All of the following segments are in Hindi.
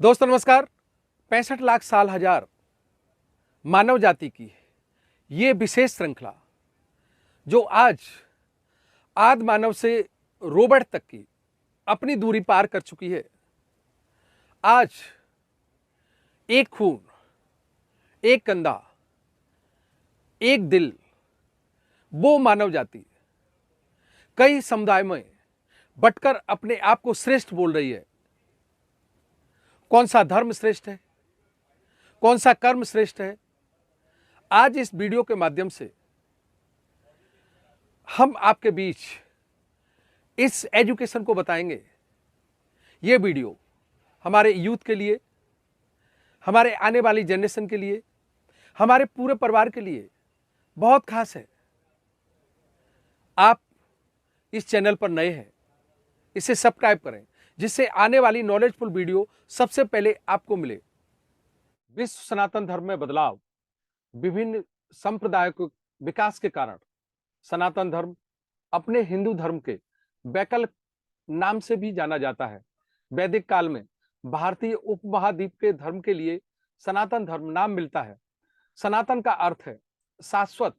दोस्तों नमस्कार। 65 लाख साल हजार मानव जाति की ये विशेष श्रृंखला जो आज आदि मानव से रोबोट तक की अपनी दूरी पार कर चुकी है। आज एक खून, एक कंधा, एक दिल, वो मानव जाति कई समुदाय में बंटकर अपने आप को श्रेष्ठ बोल रही है। कौन सा धर्म श्रेष्ठ है, कौन सा कर्म श्रेष्ठ है, आज इस वीडियो के माध्यम से हम आपके बीच इस एजुकेशन को बताएंगे। ये वीडियो हमारे यूथ के लिए, हमारे आने वाली जनरेशन के लिए, हमारे पूरे परिवार के लिए बहुत खास है। आप इस चैनल पर नए हैं, इसे सब्सक्राइब करें जिससे आने वाली नॉलेजफुल वीडियो सबसे पहले आपको मिले। विश्व सनातन धर्म में बदलाव, विभिन्न संप्रदायों के विकास के कारण सनातन धर्म अपने हिंदू धर्म के वैकल्पिक नाम से भी जाना जाता है। वैदिक काल में भारतीय उपमहाद्वीप के धर्म के लिए सनातन धर्म नाम मिलता है। सनातन का अर्थ है शाश्वत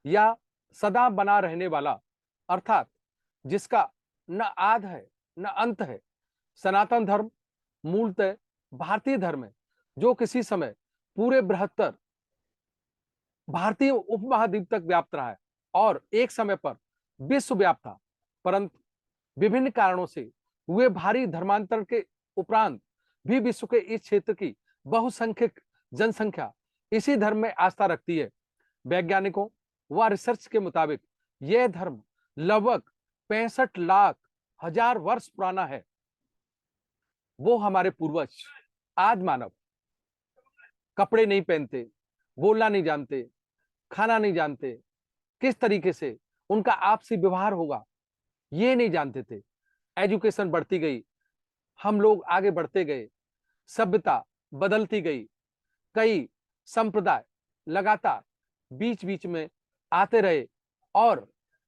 या सदा बना रहने वाला, अर्थात जिसका न आद है न अंत है। सनातन धर्म मूलतः भारतीय धर्म है जो किसी समय पूरे बृहत्तर भारतीय उपमहाद्वीप तक व्याप्त रहा है और एक समय पर विश्वव्यापी था, परंतु विभिन्न कारणों से हुए भारी धर्मांतरण के उपरांत भी विश्व के इस क्षेत्र की बहुसंख्यक जनसंख्या इसी धर्म में आस्था रखती है। वैज्ञानिकों व रिसर्च के मुताबिक यह धर्म लगभग 65 लाख हजार वर्ष पुराना है। वो हमारे पूर्वज आदि मानव कपड़े नहीं पहनते, बोलना नहीं जानते, खाना नहीं जानते, किस तरीके से उनका आपसी व्यवहार होगा ये नहीं जानते थे। एजुकेशन बढ़ती गई, हम लोग आगे बढ़ते गए, सभ्यता बदलती गई, कई संप्रदाय लगातार बीच बीच में आते रहे और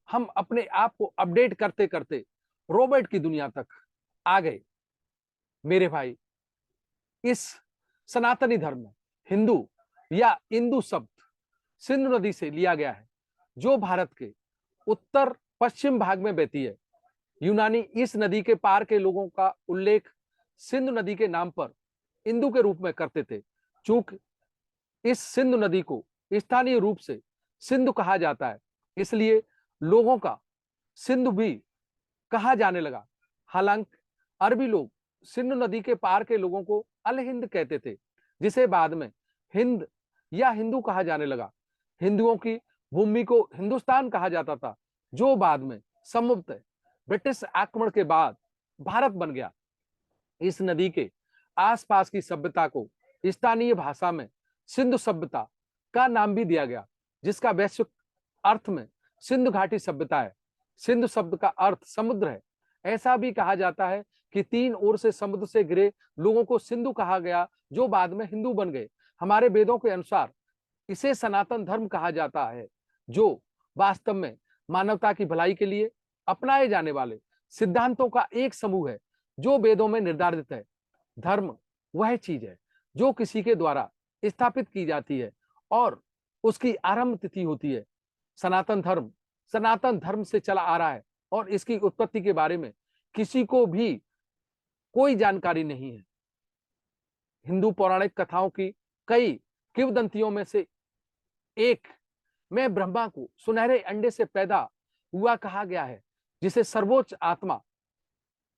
हम अपने आप को अपडेट करते करते रोबोट की दुनिया तक आ गए। मेरे भाई, इस सनातनी धर्म में हिंदू या इंदु शब्द सिंधु नदी से लिया गया है जो भारत के उत्तर पश्चिम भाग में बहती है। यूनानी इस नदी के पार के लोगों का उल्लेख सिंधु नदी के नाम पर इंदु के रूप में करते थे। चूंकि इस सिंधु नदी को स्थानीय रूप से सिंधु कहा जाता है, इसलिए लोगों का सिंधु भी कहा जाने लगा। हालांकि अरबी लोग सिंधु नदी के पार के लोगों को अल हिंद कहते थे, जिसे बाद में हिंद या हिंदू कहा जाने लगा। हिंदुओं की भूमि को हिंदुस्तान कहा जाता था, जो बाद में संभवतः ब्रिटिश आक्रमण के बाद भारत बन गया। इस नदी के आसपास की सभ्यता को स्थानीय भाषा में सिंधु सभ्यता का नाम भी दिया गया, जिसका वैश्विक अर्थ में सिंधु घाटी सभ्यता है। सिंधु शब्द का अर्थ समुद्र है। ऐसा भी कहा जाता है कि तीन ओर से समुद्र से घिरे लोगों को सिंधु कहा गया, जो बाद में हिंदू बन गए। हमारे वेदों के अनुसार इसे सनातन धर्म कहा जाता है, जो वास्तव में मानवता की भलाई के लिए अपनाए जाने वाले सिद्धांतों का एक समूह है जो वेदों में निर्धारित है। धर्म वह चीज है जो किसी के द्वारा स्थापित की जाती है और उसकी आरंभ तिथि होती है। सनातन धर्म से चला आ रहा है और इसकी उत्पत्ति के बारे में किसी को भी कोई जानकारी नहीं है। हिंदू पौराणिक कथाओं की कई किंवदंतियों में से एक में ब्रह्मा को सुनहरे अंडे से पैदा हुआ कहा गया है, जिसे सर्वोच्च आत्मा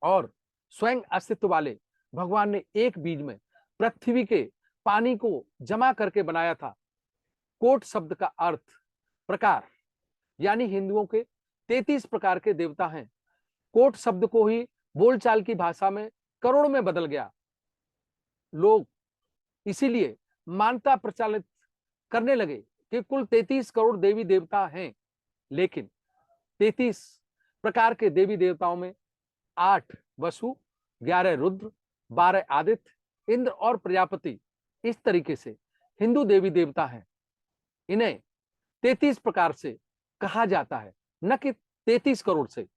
और स्वयं अस्तित्व वाले भगवान ने एक बीज में पृथ्वी के पानी को जमा करके बनाया था। कोट शब्द का अर्थ प्रकार, यानी हिंदुओं के 33 प्रकार के देवता हैं। कोट शब्द को ही बोलचाल की भाषा में करोड़ में बदल गया। लोग इसीलिए मान्यता प्रचलित करने लगे कि कुल 33 करोड़ देवी देवता हैं, लेकिन 33 प्रकार के देवी देवताओं में 8 वसु, 11 रुद्र, 12 आदित्य, इंद्र और प्रजापति इस तरीके से हिंदू देवी देवता हैं। इन्हें 33 प्रकार से कहा जाता है, न कि 33 करोड़ से।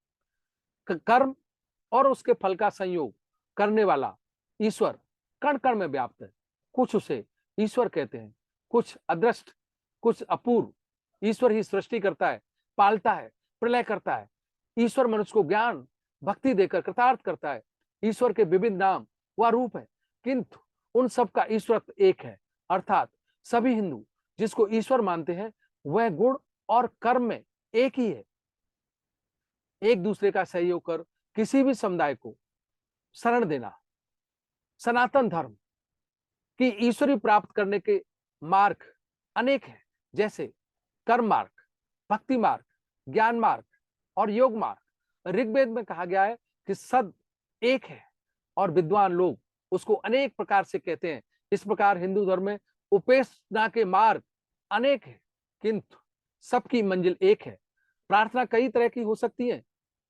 कर्म और उसके फल का संयोग करने वाला ईश्वर कण कण में व्याप्त है। कुछ उसे ईश्वर कहते हैं, कुछ अदृष्ट, कुछ अपूर्व। ईश्वर ही सृष्टि करता है, पालता है, प्रलय करता है। ईश्वर मनुष्य को ज्ञान भक्ति देकर कृतार्थ करता है। ईश्वर के विभिन्न नाम व रूप है, किंतु उन सब का ईश्वर एक है। अर्थात सभी हिंदू जिसको ईश्वर मानते हैं वह गुण और कर्म में एक ही है। एक दूसरे का सहयोग कर किसी भी समुदाय को शरण देना। सनातन धर्म की ईश्वरी प्राप्त करने के मार्ग अनेक हैं, जैसे कर्म मार्ग, भक्ति मार्ग, ज्ञान मार्ग और योग मार्ग। ऋग्वेद में कहा गया है कि सद एक है और विद्वान लोग उसको अनेक प्रकार से कहते हैं। इस प्रकार हिंदू धर्म में उपासना के मार्ग अनेक है, किंतु सबकी मंजिल एक है। प्रार्थना कई तरह की हो सकती है,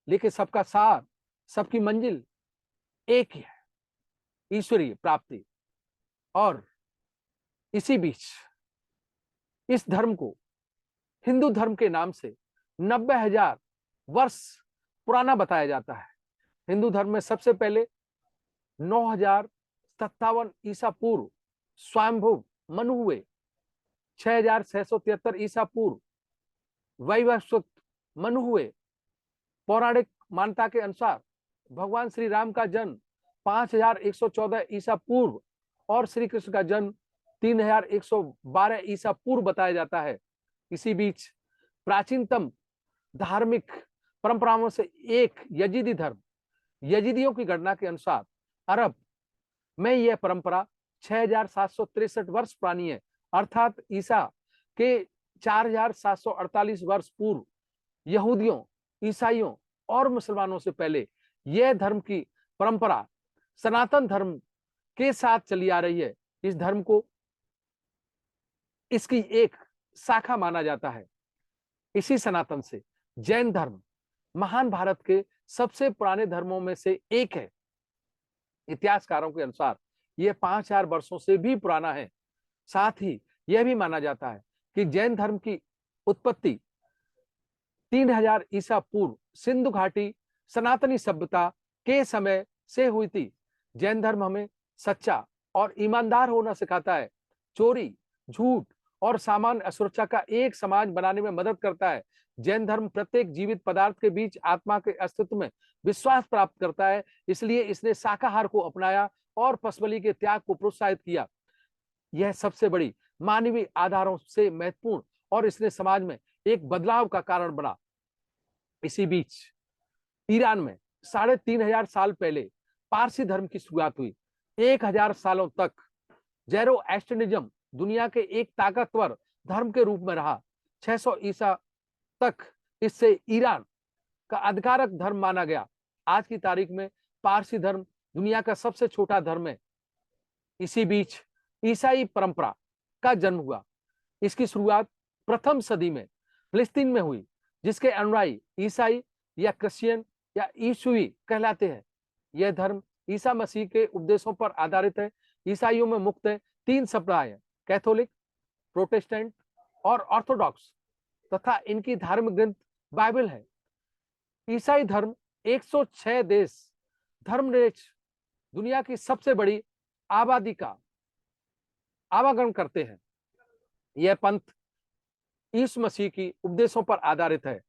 लेकिन सबका सार, सबकी मंजिल एक ही है, ईश्वरीय प्राप्ति। और इसी बीच इस धर्म को हिंदू धर्म के नाम से 90,000 वर्ष पुराना बताया जाता है। हिंदू धर्म में सबसे पहले 9,057 ईसा पूर्व स्वयंभू मनु हुए। 6,673 ईसा पूर्व वैवस्वत मनु हुए। पौराणिक मान्यता के अनुसार भगवान श्री राम का जन्म 5,114 ईसा पूर्व और श्री कृष्ण का जन्म 3,112 ईसा पूर्व बताया जाता है। इसी बीच प्राचीनतम धार्मिक परंपराओं से एक यजीदी धर्म, यजीदियों की गणना के अनुसार अरब में यह परंपरा 6,763 वर्ष पुरानी है। अर्थात ईसा के 4,748 वर्ष पूर्व यहूदियों, ईसाइयों और मुसलमानों से पहले यह धर्म की परंपरा सनातन धर्म के साथ चली आ रही है। इस धर्म को इसकी एक शाखा माना जाता है। इसी सनातन से जैन धर्म महान भारत के सबसे पुराने धर्मों में से एक है। इतिहासकारों के अनुसार यह 5,000 वर्षों से भी पुराना है। साथ ही यह भी माना जाता है कि जैन धर्म की उत्पत्ति 3,000 ईसा पूर्व सिंधु घाटी सनातनी सभ्यता के समय से हुई थी। जैन धर्म हमें सच्चा और ईमानदार होना सिखाता है। चोरी, झूठ और सामान्य असुरक्षा का एक समाज बनाने में मदद करता है। जैन धर्म प्रत्येक जीवित पदार्थ के बीच आत्मा के अस्तित्व में विश्वास प्राप्त करता है, इसलिए इसने शाकाहार को अपनाया और पशुबलि के त्याग को प्रोत्साहित किया। यह सबसे बड़ी मानवीय आधारों से महत्वपूर्ण और इसने समाज में एक बदलाव का कारण बना। इसी बीच ईरान में 3,500 साल पहले पारसी धर्म की शुरुआत हुई। 1,000 सालों तक ज़ैरोएस्ट्रियनिज्म दुनिया के एक ताकतवर धर्म के रूप में रहा। 600 ईसा तक इससे ईरान का आधिकारिक धर्म माना गया। आज की तारीख में पारसी धर्म दुनिया का सबसे छोटा धर्म है। इसी बीच ईसाई परंपरा का जन्म हुआ। इसकी शुरुआत प्रथम सदी में फिलिस्तीन में हुई, जिसके अनुयायी ईसाई या क्रिश्चियन या ईसुई कहलाते हैं। यह धर्म ईसा मसीह के उपदेशों पर आधारित है। ईसाइयों में मुख्य 3 संप्रदाय हैं, कैथोलिक, प्रोटेस्टेंट और ऑर्थोडॉक्स, तथा इनकी धार्मिक ग्रंथ बाइबल है। ईसाई धर्म 106 देश धर्मनिरपेक्ष दुनिया की सबसे बड़ी आबादी का आवागमन करते हैं। यह पंथ यीशु मसीह की उपदेशों पर आधारित है।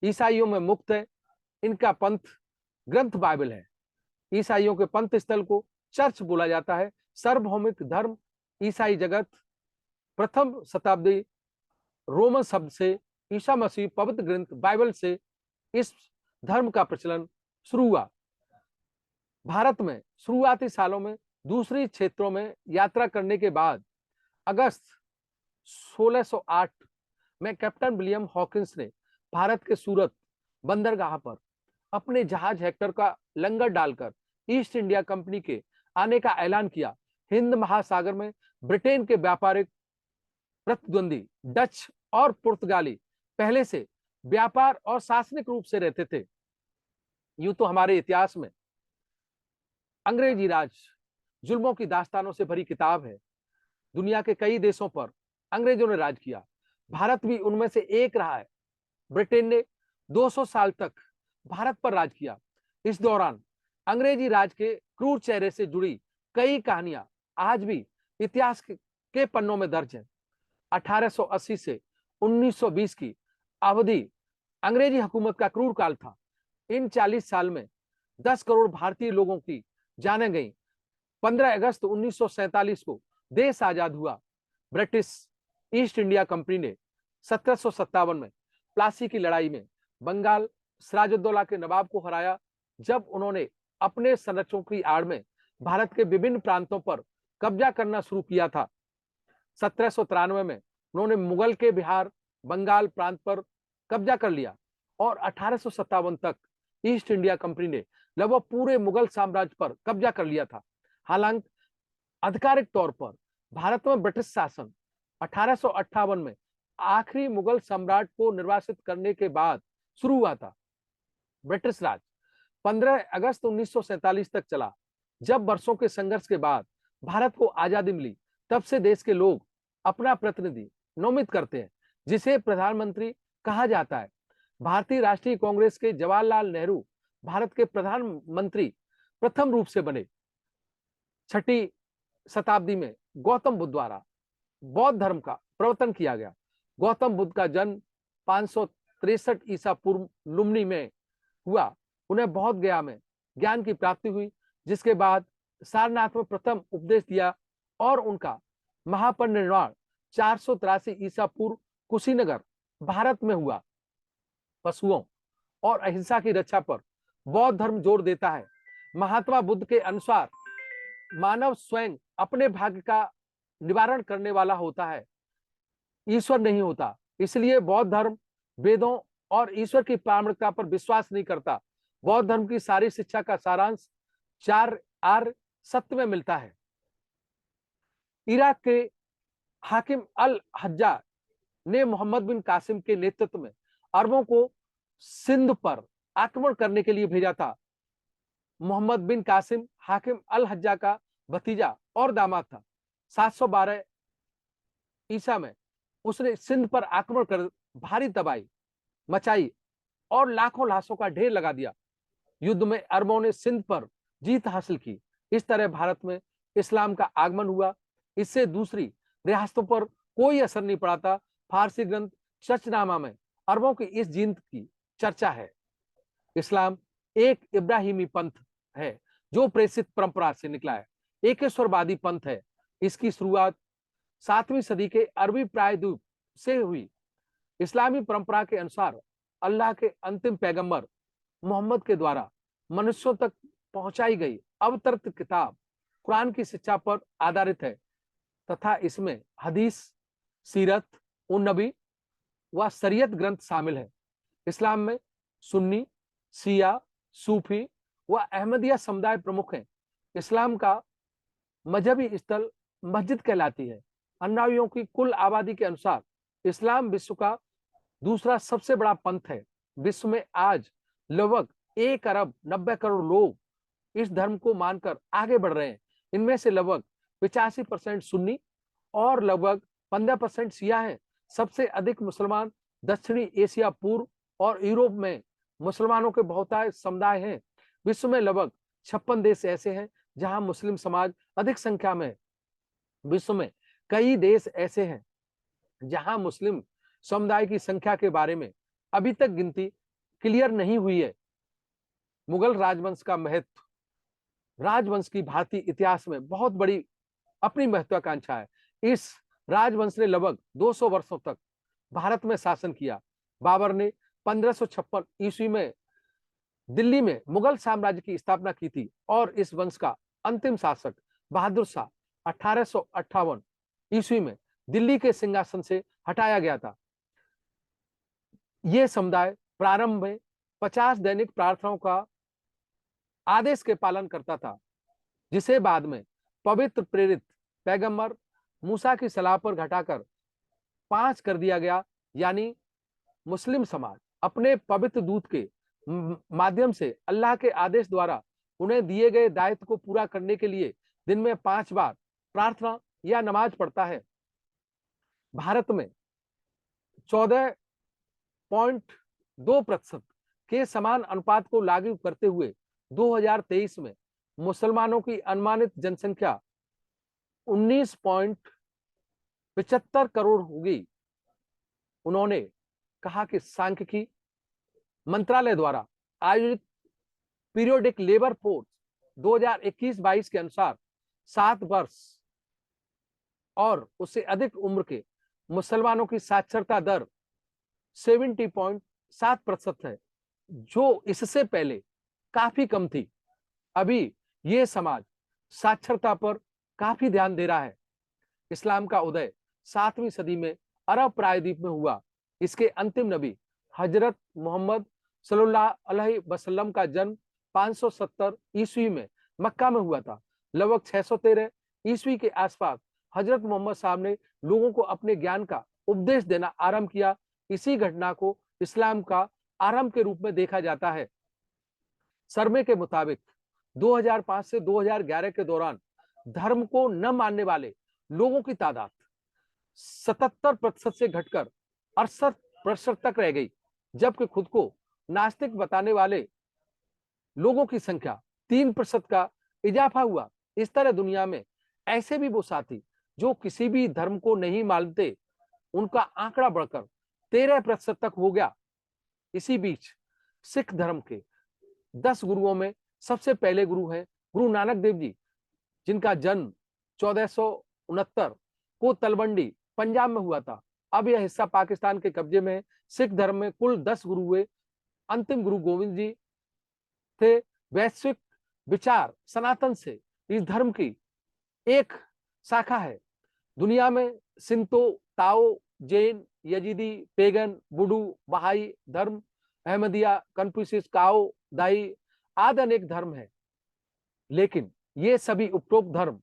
ईसाइयों में मुख्य इनका पंथ ग्रंथ बाइबल है। ईसाइयों के पंथ स्थल को चर्च बोला जाता है। सार्वभौमिक धर्म ईसाई जगत प्रथम शताब्दी रोमन शब्द से ईसा मसीह पवित्र ग्रंथ बाइबल से इस धर्म का प्रचलन शुरू हुआ। भारत में शुरुआती सालों में दूसरी क्षेत्रों में यात्रा करने के बाद अगस्त 1608 में कैप्टन विलियम हॉकिंस ने भारत के सूरत बंदरगाह पर अपने जहाज हेक्टर का लंगर डालकर ईस्ट इंडिया कंपनी के आने का ऐलान किया। हिंद महासागर में ब्रिटेन के व्यापारिक प्रतिद्वंदी डच और पुर्तगाली पहले से व्यापार और शासनिक रूप से रहते थे। यूं तो हमारे इतिहास में अंग्रेजी राज जुल्मों की दास्तानों से भरी किताब है। दुनिया के कई देशों पर अंग्रेजों ने राज किया, भारत भी उनमें से एक रहा है। ब्रिटेन ने 200 साल तक भारत पर राज किया। इस दौरान अंग्रेजी राज के क्रूर चेहरे से जुड़ी कई कहानियां आज भी इतिहास के पन्नों में दर्ज है। 1880 से 1920 की अवधि अंग्रेजी हुकूमत का क्रूर काल था। इन 40 साल में 10 करोड़ भारतीय लोगों की जानें गई। 15 अगस्त 1947 को देश आजाद हुआ। ब्रिटिश ईस्ट इंडिया कंपनी ने 1757 में प्लासी की लड़ाई में बंगाल सिराजुद्दौला के नवाब को हराया। जब उन्होंने अपने संरक्षकों की आड़ में भारत के विभिन्न प्रांतों पर कब्जा करना शुरू किया था। 1793 में उन्होंने मुगल के बिहार बंगाल प्रांत पर कब्जा कर लिया और 1857 तक ईस्ट इंडिया कंपनी ने लगभग पूरे मुगल साम्राज्य पर कब्जा कर लिया था। हालांकि आधिकारिक तौर पर भारत में ब्रिटिश शासन 1858 में आखिरी मुगल सम्राट को निर्वासित करने के बाद शुरू हुआ था। ब्रिटिश राज 15 अगस्त 1947 तक चला। जब वर्षों के संघर्ष के बाद भारत को आजादी मिली, तब से देश के लोग अपना प्रतिनिधि नोमित करते हैं, जिसे प्रधानमंत्री कहा जाता है। भारतीय राष्ट्रीय कांग्रेस के जवाहरलाल नेहरू भारत के प्रधानमंत्री प्रथम रूप से बने। 6ठी शताब्दी में गौतम बुद्ध द्वारा बौद्ध धर्म का प्रवर्तन किया गया। गौतम बुद्ध का जन्म 563 ईसा पूर्व लुम्बिनी में हुआ। उन्हें बौद्ध गया में ज्ञान की प्राप्ति हुई, जिसके बाद सारनाथ में प्रथम उपदेश दिया और उनका महापरिनिर्वाण 483 ईसा पूर्व कुशीनगर भारत में हुआ। पशुओं और अहिंसा की रक्षा पर बौद्ध धर्म जोर देता है। महात्मा बुद्ध के अनुसार मानव स्वयं अपने भाग्य का निवारण करने वाला होता है, ईश्वर नहीं होता। इसलिए बौद्ध धर्म वेदों और ईश्वर की प्रामाणिकता पर विश्वास नहीं करता। बौद्ध धर्म की सारी शिक्षा का सारांश 4 आर्य सत्य में मिलता है। इराक के हाकिम अल हज्जा ने मोहम्मद बिन कासिम के नेतृत्व में अरबों को सिंध पर आक्रमण करने के लिए भेजा था। मोहम्मद बिन कासिम हाकिम अल हज्जा का भतीजा और दामाद था। 712 ईसा में उसने सिंध पर आक्रमण कर भारी तबाही मचाई और लाखों लाशों का ढेर लगा दिया। युद्ध में अरबों ने सिंध पर जीत हासिल की। इस तरह भारत में इस्लाम का आगमन हुआ। इससे दूसरी रियासतों पर कोई असर नहीं पड़ा था। फारसी ग्रंथ शचनामा में अरबों की इस जीत की चर्चा है। इस्लाम एक इब्राहिमी पंथ है जो प्रेषित परंपरा से निकला है। एकेश्वरवादी पंथ है। इसकी शुरुआत 7वीं सदी के अरबी प्रायद्वीप से हुई। इस्लामी परंपरा के अनुसार अल्लाह के अंतिम पैगंबर मोहम्मद के द्वारा मनुष्यों तक पहुंचाई गई अवतरित किताब कुरान की शिक्षा पर आधारित है तथा इसमें हदीस, सीरत, उन नबी व शरीयत ग्रंथ शामिल है। इस्लाम में सुन्नी, शिया, सूफी व अहमदिया समुदाय प्रमुख हैं। इस्लाम का मजहबी स्थल मस्जिद कहलाती है। अनुयायियों की कुल आबादी के अनुसार इस्लाम विश्व का दूसरा सबसे बड़ा पंथ है। विश्व में आज लगभग 1 अरब 90 करोड़ लोग इस धर्म को मानकर आगे बढ़ रहे हैं। इनमें से लगभग 85% सुन्नी और लगभग 15% शिया हैं। सबसे अधिक मुसलमान दक्षिणी एशिया, पूर्व और यूरोप में मुसलमानों के बहुतायत समुदाय हैं। विश्व में लगभग 56 देश ऐसे हैं जहां मुस्लिम समाज अधिक संख्या में है। विश्व में कई देश ऐसे हैं जहां मुस्लिम समुदाय की संख्या के बारे में अभी तक गिनती क्लियर नहीं हुई है। मुगल राजवंश का महत्व राजवंश की भारतीय इतिहास में बहुत बड़ी अपनी महत्वाकांक्षा है। इस राजवंश ने लगभग 200 वर्षों तक भारत में शासन किया। बाबर ने 1556 ईस्वी में दिल्ली में मुगल साम्राज्य की स्थापना की थी और इस वंश का अंतिम शासक बहादुर शाह 1858 ईस्वी में दिल्ली के सिंहासन से हटाया गया था। यह समुदाय प्रारंभ में 50 दैनिक प्रार्थनाओं का आदेश के पालन करता था, जिसे बाद में पवित्र प्रेरित पैगंबर मूसा की सलाह पर घटाकर 5 कर दिया गया। यानी मुस्लिम समाज अपने पवित्र दूत के माध्यम से अल्लाह के आदेश द्वारा उन्हें दिए गए दायित्व को पूरा करने के लिए दिन में 5 बार प्रार्थना या नमाज पढ़ता है। भारत में 14.2% के समान अनुपात को लागू करते हुए 2023 में मुसलमानों की अनुमानित जनसंख्या 19.75 करोड़ होगी। उन्होंने कहा कि सांख्यिकी मंत्रालय द्वारा आयोजित पीरियोडिक लेबर फोर्स 2021-22 के अनुसार 7 वर्ष और उससे अधिक उम्र के मुसलमानों की साक्षरता दर 70.7% है, जो इससे पहले काफी कम थी। अभी ये समाज साक्षरता पर काफी ध्यान दे रहा है। इस्लाम का उदय 7वीं सदी में अरब प्रायद्वीप में हुआ। इसके अंतिम नबी हजरत मोहम्मद सल्लल्लाहु अलैहि वसल्लम का जन्म 570 ईस्वी में मक्का में हुआ था। लगभग 613 ईस्वी के आसपास हजरत मोहम्मद साहब ने लोगों को अपने ज्ञान का उपदेश देना आरंभ किया। इसी घटना को इस्लाम का आरंभ के रूप में देखा जाता है। सर्वे के मुताबिक 2005 से 2011 के दौरान धर्म को न मानने वाले लोगों की तादाद 77% से घटकर 68% तक रह गई, जबकि खुद को नास्तिक बताने वाले लोगों की संख्या 3% का इजाफा हुआ। इस तरह दुनिया में ऐसे भी वो साथी जो किसी भी धर्म को नहीं मानते, उनका आंकड़ा बढ़कर 13% तक हो गया। इसी बीच सिख धर्म के 10 गुरुओं में सबसे पहले गुरु हैं गुरु नानक देव जी, जिनका जन्म 1469 को तलवंडी पंजाब में हुआ था। अब यह हिस्सा पाकिस्तान के कब्जे में है। सिख धर्म में कुल 10 गुरु हुए। अंतिम गुरु गोविंद जी थे। वैश्विक विचार सनातन से इस धर्म की एक शाखा है। दुनिया में सिंतो, ताओ, जैन, यजीदी, पेगन, बुडू, बहाई धर्म, अहमदिया, कन्फ्यूशियस, काओ, दाई आदि अनेक धर्म है, लेकिन ये सभी उपरोक्त धर्म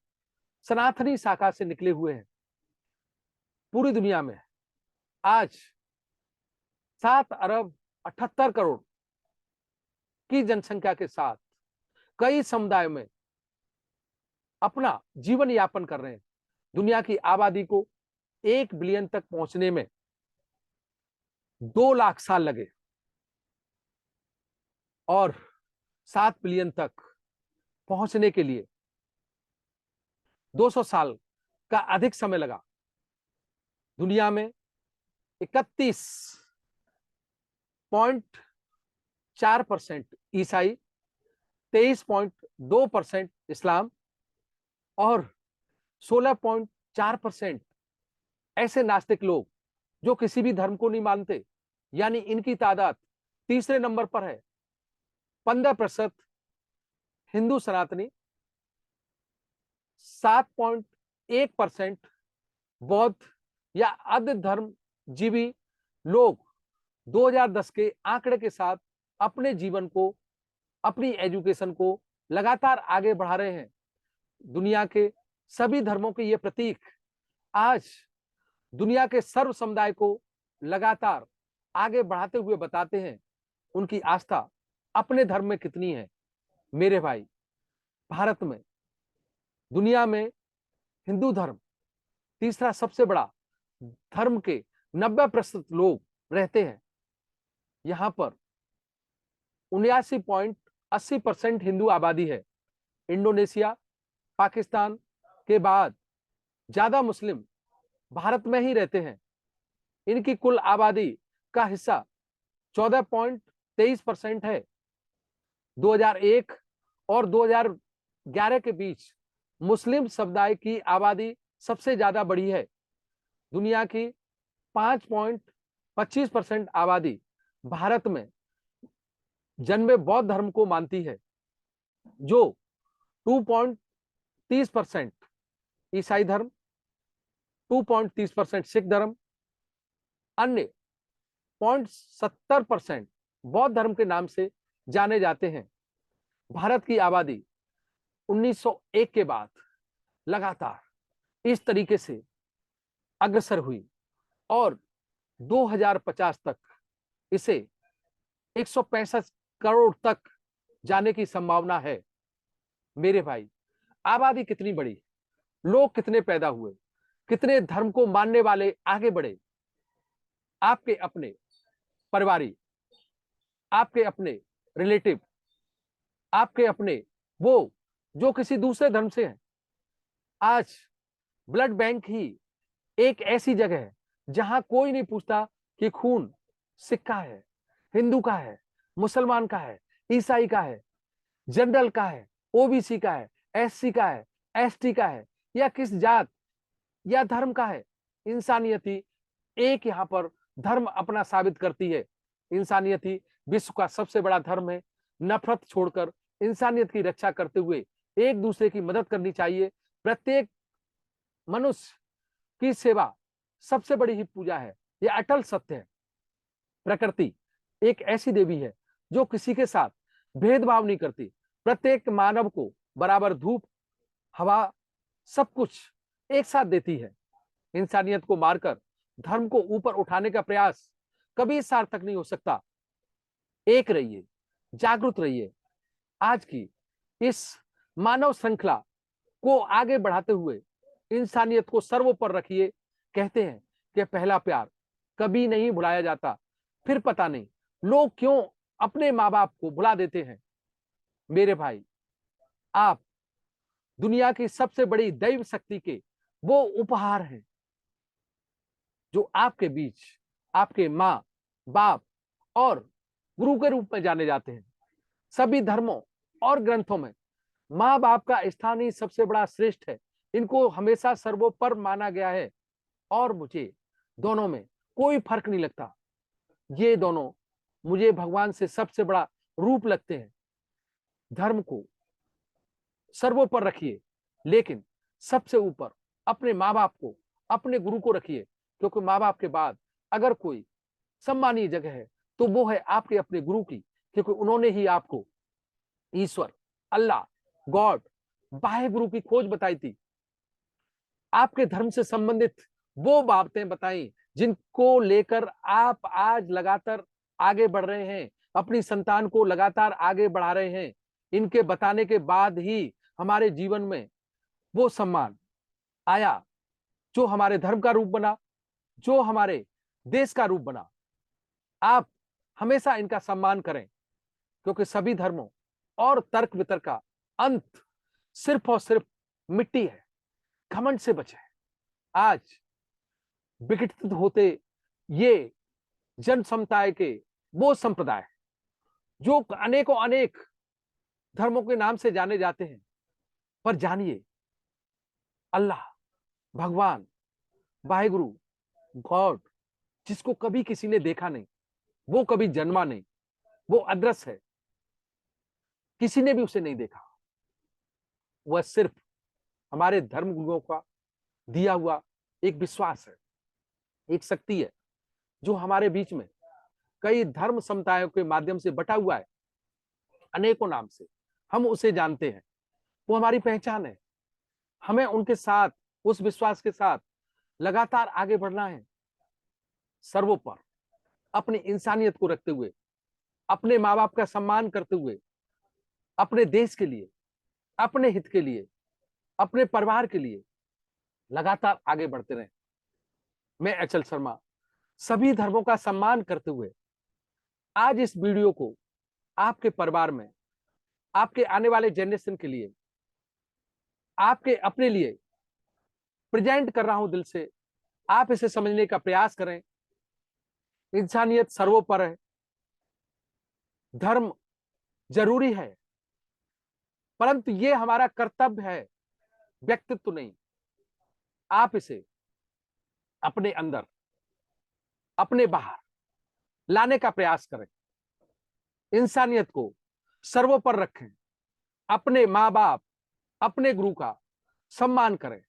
सनातनी शाखा से निकले हुए हैं। पूरी दुनिया में आज 7 अरब 78 करोड़ की जनसंख्या के साथ कई समुदायों में अपना जीवन यापन कर रहे हैं। दुनिया की आबादी को 1 बिलियन तक पहुंचने में 2 लाख साल लगे और 7 बिलियन तक पहुंचने के लिए 200 साल का अधिक समय लगा। दुनिया में 31.4% ईसाई, 23.2% इस्लाम और 16.4% ऐसे नास्तिक लोग जो किसी भी धर्म को नहीं मानते, यानी इनकी तादाद तीसरे नंबर पर है। 15% हिंदू सनातनी, 7.1% बौद्ध या आद्य धर्म जीवी लोग 2010 के आंकड़े के साथ अपने जीवन को, अपनी एजुकेशन को लगातार आगे बढ़ा रहे हैं। दुनिया के सभी धर्मों के ये प्रतीक आज दुनिया के सर्व समुदाय को लगातार आगे बढ़ाते हुए बताते हैं उनकी आस्था अपने धर्म में कितनी है। मेरे भाई, भारत में दुनिया में हिंदू धर्म तीसरा सबसे बड़ा धर्म के 90% लोग रहते हैं। यहां पर 79.80% हिंदू आबादी है। इंडोनेशिया, पाकिस्तान के बाद ज्यादा मुस्लिम भारत में ही रहते हैं। इनकी कुल आबादी का हिस्सा 14.23% है। 2001 और 2011 के बीच मुस्लिम समुदाय की आबादी सबसे ज्यादा बढ़ी है। दुनिया की 5.25% आबादी भारत में जन्मे बौद्ध धर्म को मानती है, जो 2.30% ईसाई धर्म, 2.30% सिख धर्म, अन्य 0.70% बौद्ध धर्म के नाम से जाने जाते हैं। भारत की आबादी 1901 के बाद लगातार इस तरीके से अग्रसर हुई और 2050 तक इसे 165 करोड़ तक जाने की संभावना है। मेरे भाई, आबादी कितनी बड़ी, लोग कितने पैदा हुए, कितने धर्म को मानने वाले आगे बढ़े। आपके अपने परिवारी, आपके अपने रिलेटिव, आपके अपने वो जो किसी दूसरे धर्म से हैं। आज ब्लड बैंक ही एक ऐसी जगह है जहां कोई नहीं पूछता कि खून सिख का है, हिंदू का है, मुसलमान का है, ईसाई का है, जनरल का है, ओबीसी का है, एससी का है, एसटी का है, या किस जात या धर्म का है। इंसानियत ही एक यहां पर धर्म अपना साबित करती है। इंसानियत ही विश्व का सबसे बड़ा धर्म है। नफरत छोड़कर इंसानियत की रक्षा करते हुए एक दूसरे की मदद करनी चाहिए। प्रत्येक मनुष्य की सेवा सबसे बड़ी ही पूजा है। यह अटल सत्य है। प्रकृति एक ऐसी देवी है जो किसी के साथ भेदभाव नहीं करती। प्रत्येक मानव को बराबर धूप, हवा, सब कुछ एक साथ देती है। इंसानियत को मारकर धर्म को ऊपर उठाने का प्रयास कभी सार्थक नहीं हो सकता। एक रहिए, जागरूक रहिए। आज की इस मानव श्रृंखला को आगे बढ़ाते हुए इंसानियत को सर्वोपरि रखिए। कहते हैं कि पहला प्यार कभी नहीं भुलाया जाता। फिर पता नहीं लोग क्यों अपने माँ बाप को भुला देते हैं। मेरे भाई, आप दुनिया की सबसे बड़ी दैव शक्ति के वो उपहार हैं जो आपके बीच आपके माँ बाप और गुरु के रूप में जाने जाते हैं। सभी धर्मों और ग्रंथों में माँ बाप का स्थान ही सबसे बड़ा श्रेष्ठ है। इनको हमेशा सर्वोपर माना गया है और मुझे दोनों में कोई फर्क नहीं लगता। ये दोनों मुझे भगवान से सबसे बड़ा रूप लगते हैं। धर्म को सर्वोपर रखिए, लेकिन सबसे ऊपर अपने माँ बाप को, अपने गुरु को रखिए। क्योंकि माँ बाप के बाद अगर कोई सम्मानीय जगह है तो वो है आपके अपने गुरु की। क्योंकि उन्होंने ही आपको ईश्वर, अल्लाह, गॉड, बाह्य गुरु की खोज बताई थी। आपके धर्म से संबंधित वो बातें बताई जिनको लेकर आप आज लगातार आगे बढ़ रहे हैं, अपनी संतान को लगातार आगे बढ़ा रहे हैं। इनके बताने के बाद ही हमारे जीवन में वो सम्मान आया जो हमारे धर्म का रूप बना, जो हमारे देश का रूप बना। आप हमेशा इनका सम्मान करें, क्योंकि सभी धर्मों और तर्क वितर्क का अंत सिर्फ और सिर्फ मिट्टी है। घमंड से बचे। आज विघटित होते ये जन समुदाय के वो संप्रदाय जो अनेकों अनेक धर्मों के नाम से जाने जाते हैं, पर जानिए अल्लाह, भगवान, वाहिगुरु, गॉड, जिसको कभी किसी ने देखा नहीं, वो कभी जन्मा नहीं, वो अदृश्य है, किसी ने भी उसे नहीं देखा। वह सिर्फ हमारे धर्म गुरुओं का दिया हुआ एक विश्वास है, एक शक्ति है जो हमारे बीच में कई धर्म समुदायों के माध्यम से बटा हुआ है। अनेकों नाम से हम उसे जानते हैं। वो हमारी पहचान है। हमें उनके साथ, उस विश्वास के साथ लगातार आगे बढ़ना है। सर्वोपर अपनी इंसानियत को रखते हुए, अपने माँ बाप का सम्मान करते हुए, अपने देश के लिए, अपने हित के लिए, अपने परिवार के लिए लगातार आगे बढ़ते रहें। मैं अचल शर्मा सभी धर्मों का सम्मान करते हुए आज इस वीडियो को आपके परिवार में, आपके आने वाले जनरेशन के लिए, आपके अपने लिए प्रेजेंट कर रहा हूं दिल से। आप इसे समझने का प्रयास करें। इंसानियत सर्वोपर है। धर्म जरूरी है, परंतु ये हमारा कर्तव्य है, व्यक्तित्व नहीं। आप इसे अपने अंदर, अपने बाहर लाने का प्रयास करें। इंसानियत को सर्वोपर रखें। अपने माँ बाप, अपने गुरु का सम्मान करें।